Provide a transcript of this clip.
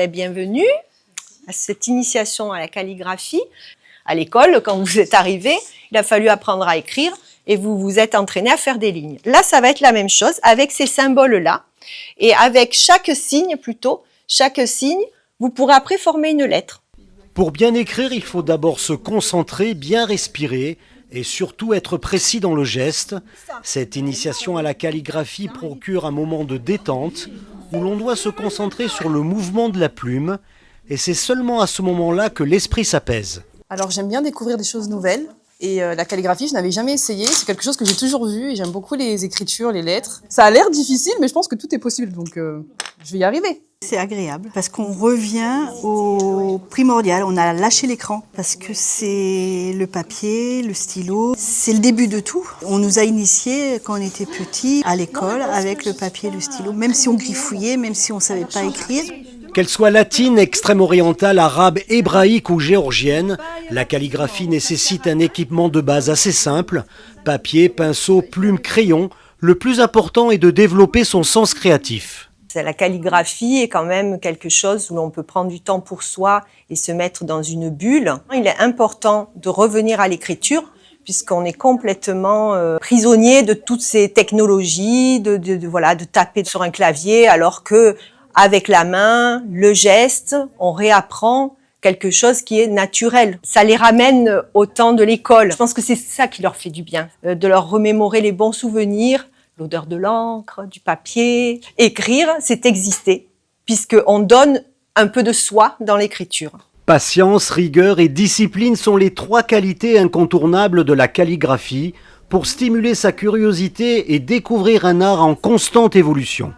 Bienvenue à cette initiation à la calligraphie. À l'école, quand vous êtes arrivé, il a fallu apprendre à écrire et vous vous êtes entraîné à faire des lignes. Là, ça va être la même chose avec ces symboles-là. Et avec chaque signe, vous pourrez après former une lettre. Pour bien écrire, il faut d'abord se concentrer, bien respirer et surtout être précis dans le geste. Cette initiation à la calligraphie procure un moment de détente où l'on doit se concentrer sur le mouvement de la plume et c'est seulement à ce moment-là que l'esprit s'apaise. Alors j'aime bien découvrir des choses nouvelles et la calligraphie je n'avais jamais essayé, c'est quelque chose que j'ai toujours vu et j'aime beaucoup les écritures, les lettres. Ça a l'air difficile mais je pense que tout est possible donc je vais y arriver. C'est agréable parce qu'on revient au primordial, on a lâché l'écran parce que c'est le papier, le stylo, c'est le début de tout. On nous a initiés quand on était petits à l'école avec le papier et le stylo, même si on griffouillait, même si on ne savait pas écrire. Qu'elle soit latine, extrême-orientale, arabe, hébraïque ou géorgienne, la calligraphie nécessite un équipement de base assez simple. Papier, pinceau, plume, crayon. Le plus important est de développer son sens créatif. La calligraphie est quand même quelque chose où l'on peut prendre du temps pour soi et se mettre dans une bulle. Il est important de revenir à l'écriture puisqu'on est complètement prisonnier de toutes ces technologies, de taper sur un clavier alors que avec la main, le geste, on réapprend quelque chose qui est naturel. Ça les ramène au temps de l'école. Je pense que c'est ça qui leur fait du bien, de leur remémorer les bons souvenirs, l'odeur de l'encre, du papier. Écrire, c'est exister, puisqu'on donne un peu de soi dans l'écriture. Patience, rigueur et discipline sont les 3 qualités incontournables de la calligraphie pour stimuler sa curiosité et découvrir un art en constante évolution.